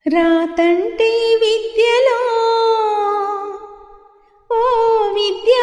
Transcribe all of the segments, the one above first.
రాతంటే విద్యలో ఓ విద్య.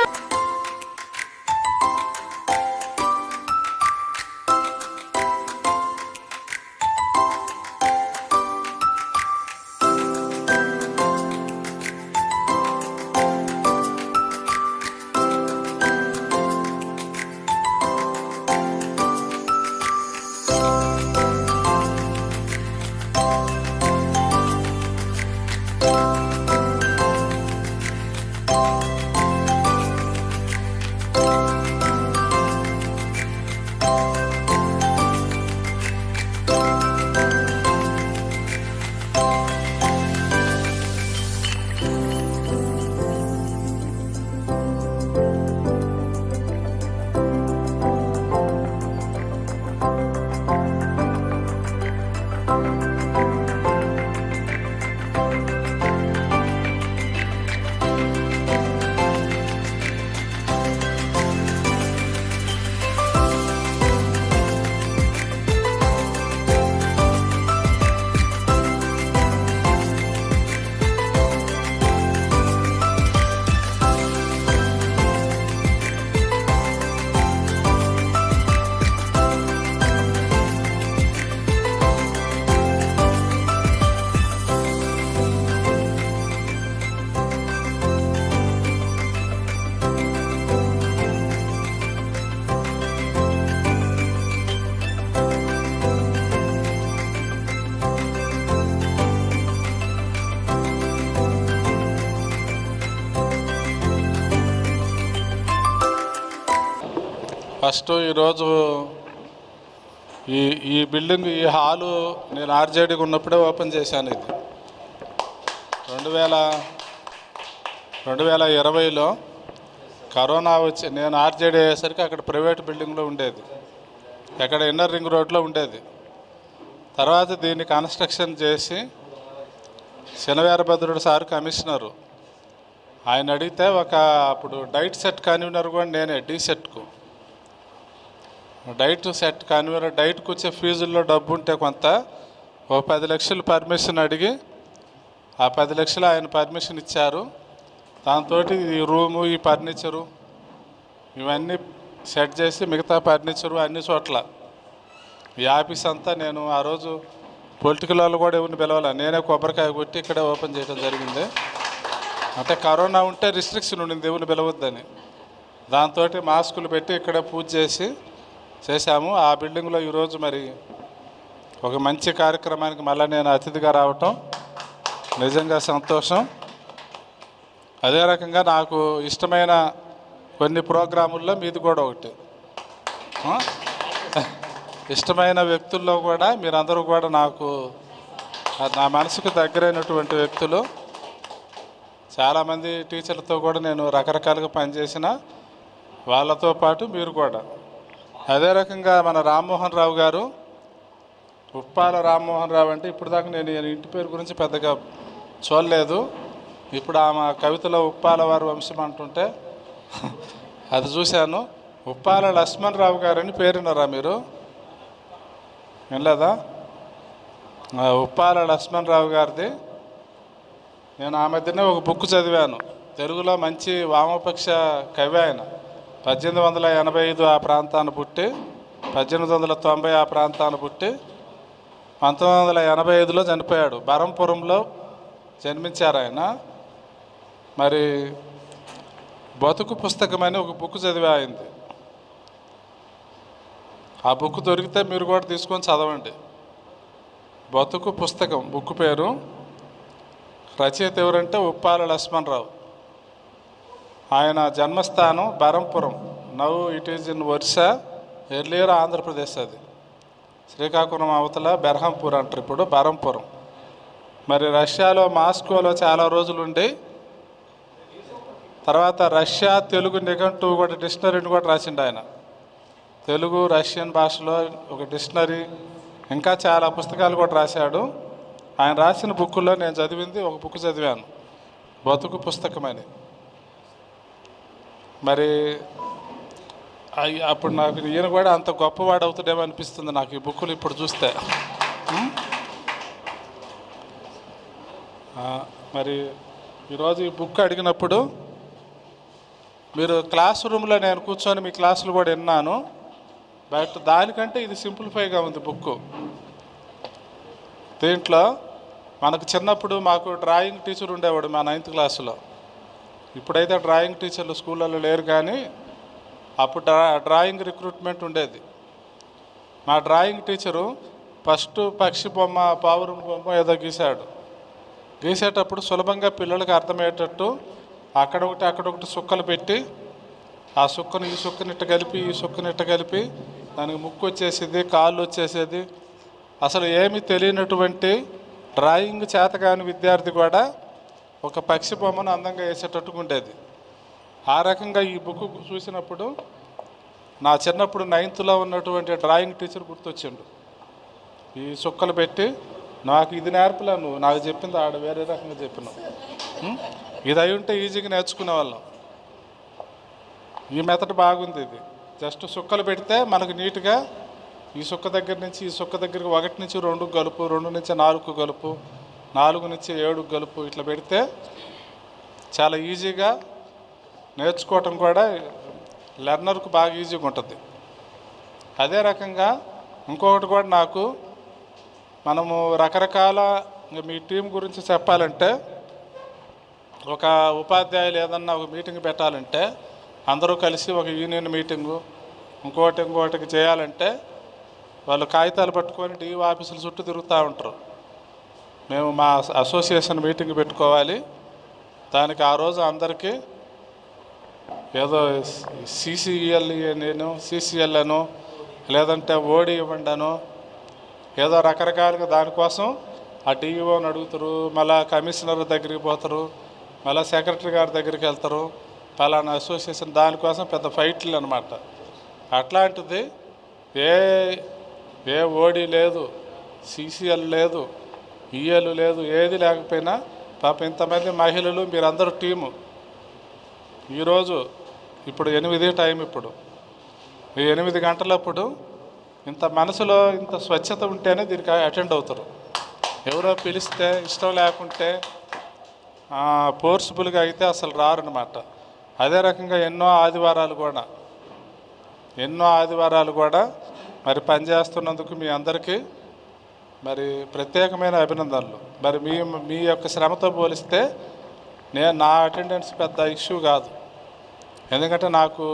ఫస్ట్ ఈరోజు ఈ బిల్డింగ్, ఈ హాలు నేను ఆర్జేడీకి ఉన్నప్పుడే ఓపెన్ చేశాను. ఇది 2020లో కరోనా వచ్చి నేను ఆర్జేడీ అయ్యేసరికి అక్కడ ప్రైవేట్ బిల్డింగ్లో ఉండేది, అక్కడ ఇన్నర్ రింగ్ రోడ్లో ఉండేది. తర్వాత దీన్ని కన్స్ట్రక్షన్ చేసి శనవీరభద్రుడు సార్ కమిషనరు, ఆయన అడిగితే అప్పుడు డైట్ సెట్ కన్వీనర్ కూడా నేనే, డి సెట్కు డైట్ సెట్ కన్వీనర్. డైట్కి వచ్చే ఫీజుల్లో డబ్బు ఉంటే కొంత 10 లక్షలు పర్మిషన్ అడిగి ఆ 10 లక్షలు ఆయన పర్మిషన్ ఇచ్చారు. దాంతో ఈ రూము, ఈ ఫర్నిచరు ఇవన్నీ సెట్ చేసి మిగతా ఫర్నిచరు అన్ని చోట్ల ఈ ఆఫీస్ అంతా నేను ఆ రోజు పొలిటికల్ వాళ్ళు కూడా ఎవరిని పిలవాలి, నేనే కొబ్బరికాయ కొట్టి ఇక్కడే ఓపెన్ చేయడం జరిగింది. అంటే కరోనా ఉంటే రిస్ట్రిక్షన్ ఉండింది ఎవరిని పిలవద్దని, దాంతో మాస్కులు పెట్టి ఇక్కడే పూజ చేశాము. ఆ బిల్డింగ్లో ఈరోజు మరి ఒక మంచి కార్యక్రమానికి మళ్ళీ నేను అతిథిగా రావటం నిజంగా సంతోషం. అదే రకంగా నాకు ఇష్టమైన కొన్ని ప్రోగ్రాముల్లో మీది కూడా ఒకటి. ఇష్టమైన వ్యక్తుల్లో కూడా మీరందరూ కూడా నాకు నా మనసుకు దగ్గరైనటువంటి వ్యక్తులు. చాలామంది టీచర్లతో కూడా నేను రకరకాలుగా పనిచేసిన వాళ్ళతో పాటు మీరు కూడా. అదే రకంగా మన రామ్మోహన్ రావు గారు, ఉప్పాల రామ్మోహన్ రావు అంటే ఇప్పుడు దాకా నేను ఇంటి పేరు గురించి పెద్దగా చూడలేదు. ఇప్పుడు ఆమె కవితలో ఉప్పాల వారి వంశం అంటుంటే అది చూశాను. ఉప్పాల లక్ష్మణ్ రావు గారని పేరున్నారా మీరు? వినలేదా? ఉప్పాల లక్ష్మణ్ రావు గారిది నేను ఆ మధ్యనే ఒక బుక్ చదివాను. తెలుగులో మంచి వామపక్ష కవి ఆయన. 1885 ఆ ప్రాంతాన్ని పుట్టి 1890 ఆ ప్రాంతాన్ని పుట్టి 1985లో చనిపోయాడు. బరంపురంలో జన్మించారు ఆయన. మరి బతుకు పుస్తకం అని ఒక బుక్ చదివా అయింది. ఆ బుక్ దొరికితే మీరు కూడా తీసుకొని చదవండి. బతుకు పుస్తకం బుక్ పేరు. రచయిత ఎవరంటే ఉప్పాల లక్ష్మణ్ రావు. ఆయన జన్మస్థానం Barampuram. Now it is in Orissa, earlier Andhra Pradesh. అది శ్రీకాకుళం అవతల బెర్హంపూర్ అంటారు, ఇప్పుడు బరంపురం. మరి రష్యాలో మాస్కోలో చాలా రోజులు ఉండి తర్వాత రష్యా తెలుగు నిఘంటువు కూడా డిక్షనరీని కూడా రాసిండు ఆయన. తెలుగు రష్యన్ భాషలో ఒక డిక్షనరీ, ఇంకా చాలా పుస్తకాలు కూడా రాశాడు. ఆయన రాసిన బుక్కుల్లో నేను చదివింది ఒక బుక్ చదివాను, బతుకు పుస్తకమని. మరి అప్పుడు నాకు ఈయన కూడా అంత గొప్పవాడు అవుతాడేమో అనిపిస్తుంది నాకు ఈ బుక్కులు ఇప్పుడు చూస్తే. ఆ, మరి ఈరోజు ఈ బుక్ అడిగినప్పుడు మీరు క్లాస్ రూమ్లో నేను కూర్చొని మీ క్లాసులు కూడా విన్నాను. బట్ దానికంటే ఇది సింప్లిఫైగా ఉంది బుక్. దీంట్లో మనకు చిన్నప్పుడు మాకు డ్రాయింగ్ టీచర్ ఉండేవాడు మా 9th క్లాసులో. ఇప్పుడైతే డ్రాయింగ్ టీచర్లు స్కూళ్ళలో లేరు, కానీ అప్పుడు డ్రాయింగ్ రిక్రూట్మెంట్ ఉండేది. మా డ్రాయింగ్ టీచరు ఫస్ట్ పక్షి బొమ్మ, పావురం బొమ్మ ఏదో గీశాడు. గీసేటప్పుడు సులభంగా పిల్లలకు అర్థమయ్యేటట్టు అక్కడొకటి సుక్కలు పెట్టి, ఆ సుక్కను ఈ సుక్కని ఇట్ట కలిపి, ఈ సుక్కని ఇట్ట కలిపి, దానికి ముక్కు వచ్చేసేది, కాళ్ళు వచ్చేసేది. అసలు ఏమీ తెలియనటువంటి డ్రాయింగ్ చేతగాని విద్యార్థి కూడా ఒక పక్షి బొమ్మను అందంగా వేసేటట్టుగా ఉండేది. ఆ రకంగా ఈ బుక్ చూసినప్పుడు నా చిన్నప్పుడు 9th ఉన్నటువంటి డ్రాయింగ్ టీచర్ గుర్తొచ్చిండు. ఈ సుక్కలు పెట్టి నాకు ఇది నేర్పలే, నువ్వు నాకు చెప్పింది ఆడ వేరే రకంగా చెప్పినావు. ఇది అయి ఉంటే ఈజీగా నేర్చుకునే వాళ్ళం. ఈ మెథడ్ బాగుంది. ఇది జస్ట్ సుక్కలు పెడితే మనకు నీట్గా ఈ సుక్క దగ్గర నుంచి ఈ సుక్క దగ్గరికి 1 నుంచి 2 గలుపు, 2 నుంచి 4 గలుపు, 4 నుంచి 7 గలుపు, ఇట్లా పెడితే చాలా ఈజీగా నేర్చుకోవటం కూడా లెర్నర్కు బాగా ఈజీగా ఉంటుంది. అదే రకంగా ఇంకొకటి కూడా నాకు, మనము రకరకాల మీ టీం గురించి చెప్పాలంటే, ఒక ఉపాధ్యాయులు ఏదన్నా ఒక మీటింగ్ పెట్టాలంటే అందరూ కలిసి ఒక యూనియన్ మీటింగు ఇంకోటికి చేయాలంటే వాళ్ళు కాగితాలు పట్టుకొని డిఓ ఆఫీసుల చుట్టూ తిరుగుతూ ఉంటారు. మేము మా అసోసియేషన్ మీటింగ్ పెట్టుకోవాలి, దానికి ఆ రోజు అందరికీ ఏదో సిసిఎల్ నేను సిసిఎల్ అను, లేదంటే ఓడి ఇవ్వండి అను, ఏదో రకరకాలుగా దానికోసం ఆ డిఈఓని అడుగుతారు, మళ్ళీ కమిషనర్ దగ్గరికి పోతారు, మళ్ళీ సెక్రటరీ గారి దగ్గరికి వెళ్తారు, పలానా అసోసియేషన్, దానికోసం పెద్ద ఫైట్లు అనమాట. అట్లాంటిది ఏ ఓడి లేదు, సిసిఎల్ లేదు, ఈఎల్ లేదు, ఏది లేకపోయినా పాప ఇంతమంది మహిళలు మీరందరూ టీము ఈరోజు ఇప్పుడు 8 టైం, ఇప్పుడు ఈ 8 గంటలప్పుడు ఇంత మనసులో ఇంత స్వచ్ఛత ఉంటేనే దీనికి అటెండ్ అవుతారు. ఎవరో పిలిస్తే ఇష్టం లేకుంటే ఫోర్స్ఫుల్గా అయితే అసలు రారనమాట. అదే రకంగా ఎన్నో ఆదివారాలు కూడా మరి పనిచేస్తున్నందుకు మీ అందరికీ మరి ప్రత్యేకమైన అభినందనలు. మరి మీ యొక్క శ్రమతో పోలిస్తే నా అటెండెన్స్ పెద్ద ఇష్యూ కాదు. ఎందుకంటే నాకు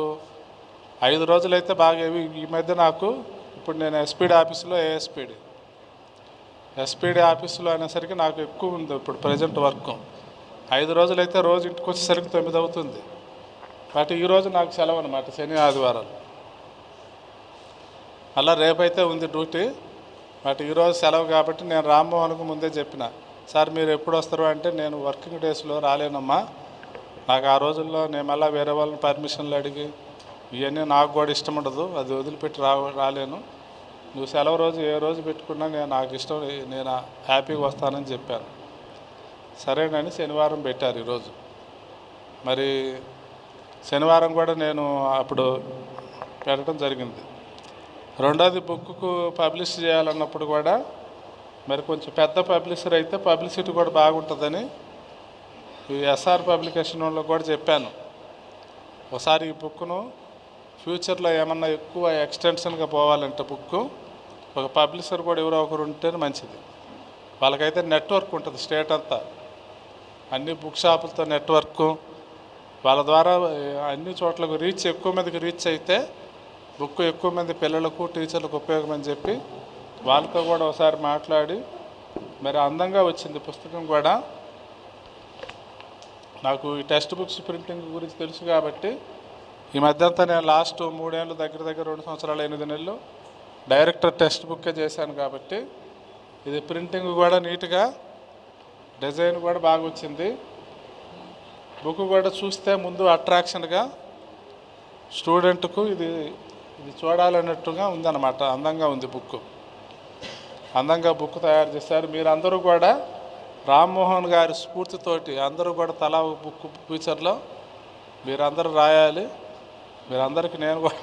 5 రోజులైతే బాగా, ఈ మధ్య నాకు ఇప్పుడు నేను ఎస్పీడీ ఆఫీసులో ఎస్పీడీ ఆఫీసులో అనేసరికి నాకు ఎక్కువ ఉంది ఇప్పుడు ప్రజెంట్ వర్క్. 5 రోజులైతే రోజు ఇంటికి వచ్చేసరికి 9 అవుతుంది. బట్ ఈరోజు నాకు సెలవు అనమాట, శని ఆదివారాలు. అలా రేపైతే ఉంది డ్యూటీ, బట్ ఈరోజు సెలవు కాబట్టి నేను రామ్మోహన్కు ముందే చెప్పిన, సార్ మీరు ఎప్పుడు వస్తారు అంటే, నేను వర్కింగ్ డేస్లో రాలేనమ్మా, నాకు ఆ రోజుల్లో నేను మళ్ళీ వేరే వాళ్ళని పర్మిషన్లు అడిగి ఇవన్నీ నాకు కూడా ఇష్టం ఉండదు, అది వదిలిపెట్టి రాలేను, నువ్వు సెలవు రోజు ఏ రోజు పెట్టుకున్నా నాకు ఇష్టం, నేను హ్యాపీగా వస్తానని చెప్పాను. సరేనని శనివారం పెట్టారు ఈరోజు. మరి శనివారం కూడా నేను అప్పుడు పెట్టడం జరిగింది. రెండోది బుక్కు పబ్లిష్ చేయాలన్నప్పుడు కూడా మరి కొంచెం పెద్ద పబ్లిషర్ అయితే పబ్లిసిటీ కూడా బాగుంటుందని ఈ ఎస్ఆర్ పబ్లికేషన్ వాళ్ళకి కూడా చెప్పాను. ఒకసారి ఈ బుక్ను ఫ్యూచర్లో ఏమన్నా ఎక్కువ ఎక్స్టెన్షన్గా పోవాలంటే బుక్కు ఒక పబ్లిషర్ కూడా ఎవరో ఒకరు ఉంటేనే మంచిది. వాళ్ళకైతే నెట్వర్క్ ఉంటుంది స్టేట్ అంతా, అన్ని బుక్ షాపులతో నెట్వర్క్, వాళ్ళ ద్వారా అన్ని చోట్లకు ఎక్కువ మందికి రీచ్ అయితే బుక్ ఎక్కువ మంది పిల్లలకు టీచర్లకు ఉపయోగమని చెప్పి వాళ్ళతో కూడా ఒకసారి మాట్లాడి మరి అందంగా వచ్చింది పుస్తకం కూడా. నాకు ఈ టెక్స్ట్ బుక్స్ ప్రింటింగ్ గురించి తెలుసు కాబట్టి ఈ మధ్యంతా నేను లాస్ట్ 3 ఏళ్ళు దగ్గర 2 సంవత్సరాలు 8 నెలలు డైరెక్టర్ టెక్స్ట్ బుక్కే చేశాను కాబట్టి ఇది ప్రింటింగ్ కూడా నీట్గా, డిజైన్ కూడా బాగా వచ్చింది. బుక్ కూడా చూస్తే ముందు అట్రాక్షన్గా స్టూడెంట్కు ఇది చూడాలన్నట్టుగా ఉందన్నమాట. అందంగా ఉంది బుక్, అందంగా బుక్ తయారు చేశారు. మీరందరూ కూడా రామ్మోహన్ గారి స్ఫూర్తితోటి అందరూ కూడా తలా బుక్ ఫ్యూచర్లో మీరందరూ రాయాలి. మీరందరికీ నేను కూడా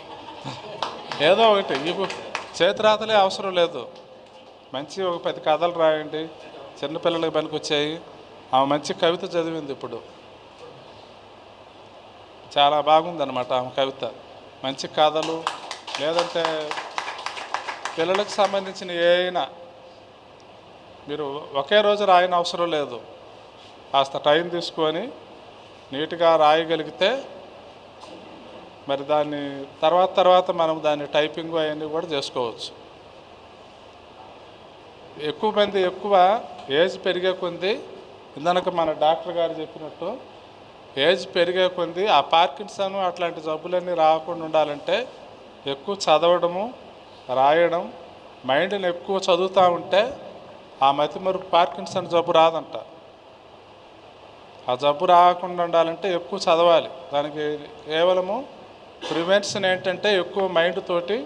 ఏదో ఒకటి, ఈ చేతిరాతలే అవసరం లేదు, మంచి ఒక 10 కథలు రాయండి, చిన్నపిల్లలకి పనికొచ్చాయి, ఆమె మంచి కవిత చదివింది ఇప్పుడు, చాలా బాగుందన్నమాట ఆమె కవిత. మంచి కథలు లేదంటే పిల్లలకు సంబంధించిన ఏమైనా మీరు ఒకే రోజు రాయని అవసరం లేదు, కాస్త టైం తీసుకొని నీట్గా రాయగలిగితే మరి దాన్ని తర్వాత మనం దాన్ని టైపింగ్ అవన్నీ కూడా చేసుకోవచ్చు. ఎక్కువ ఏజ్ పెరిగే కొద్దీ ఇందనక మన డాక్టర్ గారు చెప్పినట్టు ఏజ్ పెరిగే కొద్దీ ఆ పార్కిన్సన్ అట్లాంటి జబ్బులన్నీ రాకుండా ఉండాలంటే ఎక్కువ చదవడము, రాయడం, మైండ్ని ఎక్కువ చదువుతూ ఉంటే ఆ మతిమరుపు పార్కిన్సన్ జబ్బు రాదంట. ఆ జబ్బు రాకుండా ఉండాలంటే ఎక్కువ చదవాలి. దానికి కేవలము ప్రివెన్షన్ ఏంటంటే ఎక్కువ మైండ్ తోటి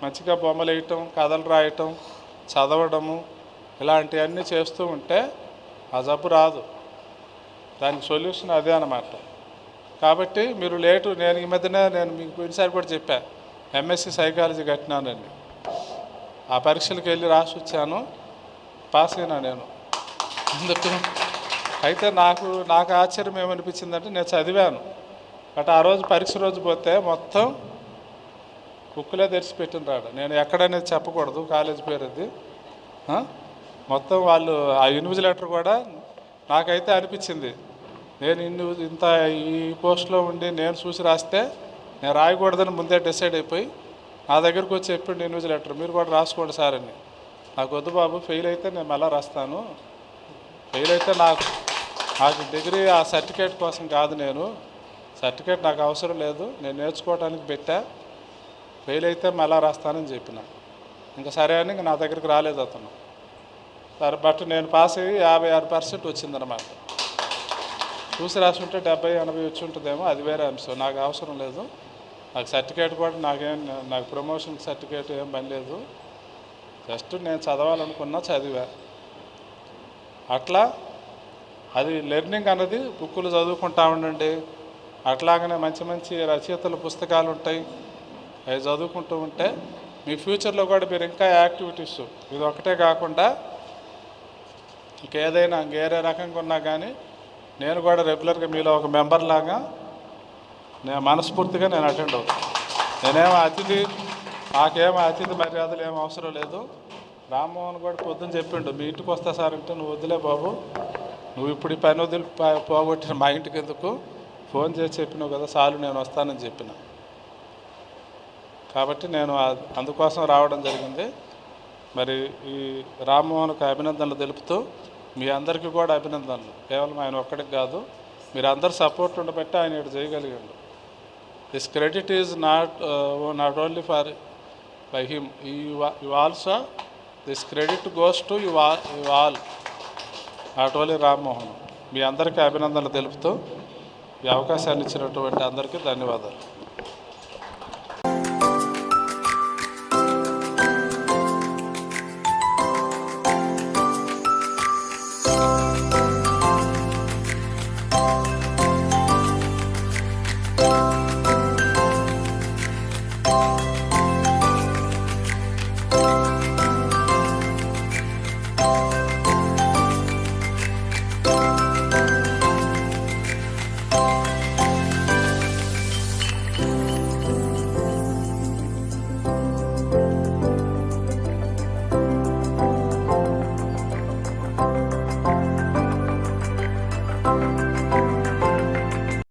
మంచిగా బొమ్మలు వేయటం, కథలు రాయటం, చదవడము, ఇలాంటివన్నీ చేస్తూ ఉంటే ఆ జబ్బు రాదు. దానికి సొల్యూషన్ అదే అన్నమాట. కాబట్టి మీరు లేటు, నేను ఈ మధ్యనే నేను మీకు ఈసారి కూడా చెప్పా, ఎంఎస్సి సైకాలజీ కట్టినానండి. ఆ పరీక్షలకు వెళ్ళి రాసి వచ్చాను, పాస్ అయినా నేను. అందుకు అయితే నాకు ఆశ్చర్యం ఏమనిపించిందంటే నేను చదివాను, బట్ ఆ రోజు పరీక్ష రోజు పోతే మొత్తం బుక్కులే తెరిచిపెట్టిన రాడు. నేను ఎక్కడనేది చెప్పకూడదు, కాలేజ్ పేరు అది. మొత్తం వాళ్ళు ఆ ఇన్విజిలేటర్ కూడా నాకైతే అనిపించింది, నేను ఇంత ఈ పోస్ట్లో ఉండి నేను చూసి రాస్తే నేను రాయకూడదని ముందే డిసైడ్ అయిపోయి నా దగ్గరకు వచ్చి చెప్పిండు ఇన్విజిలేటర్, మీరు కూడా రాసుకోండి సార్ అని. నాకు వద్దు బాబు, ఫెయిల్ అయితే నేను మళ్ళీ రాస్తాను, ఫెయిల్ అయితే నాకు డిగ్రీ ఆ సర్టిఫికేట్ కోసం కాదు, నేను సర్టిఫికేట్ నాకు అవసరం లేదు, నేను నేర్చుకోవడానికి పెట్టా, ఫెయిల్ అయితే మళ్ళీ రాస్తానని చెప్పిన. ఇంకా సరే అని ఇంక నా దగ్గరికి రాలేదు అతను. సరే బట్ నేను పాస్ అయ్యి 56% వచ్చిందనమాట. చూసి రాసి ఉంటే 70-80 వచ్చి ఉంటుందేమో, అది వేరే అంశం, నాకు అవసరం లేదు. నాకు సర్టిఫికేట్ కూడా నాకు ప్రమోషన్ సర్టిఫికేట్ ఏం పని లేదు, జస్ట్ నేను చదవాలనుకున్నా చదివా. అట్లా అది లెర్నింగ్ అన్నది బుక్కులు చదువుకుంటా ఉండండి. అట్లాగనే మంచి మంచి రచయితల పుస్తకాలు ఉంటాయి, అవి చదువుకుంటూ ఉంటే మీ ఫ్యూచర్లో కూడా మీరు ఇంకా యాక్టివిటీస్, ఇది ఒకటే కాకుండా ఇంకేదైనా వేరే రకంగా ఉన్నా కానీ నేను కూడా రెగ్యులర్గా మీలో ఒక మెంబర్ లాగా నేను మనస్ఫూర్తిగా నేను అటెండ్ అవుతాను. నాకేమో అతిథి మర్యాదలు ఏమో అవసరం లేదు. రామ్మోహన్ కూడా పొద్దున్న చెప్పిండు, మీ ఇంటికి వస్తా సార్ అంటే, నువ్వు వదిలే బాబు, నువ్వు ఇప్పుడు ఈ పని వదిలి పోగొట్టిన మా ఇంటికి ఎందుకు, ఫోన్ చేసి చెప్పినావు కదా చాలు, నేను వస్తానని చెప్పిన. కాబట్టి నేను అందుకోసం రావడం జరిగింది. మరి ఈ రామ్మోహన్కి అభినందనలు తెలుపుతూ మీ అందరికీ కూడా అభినందనలు. కేవలం ఆయన ఒక్కడికి కాదు, మీరు అందరు సపోర్ట్ ఉండబట్టి ఆయన ఇక్కడ చేయగలిగాడు. This credit is not only for by him, you also this credit goes to you all, not only Rammohan. మీ అందరికీ అభినందనలు తెలుపుతూ ఈ అవకాశాన్ని ఇచ్చినటువంటి అందరికీ ధన్యవాదాలు.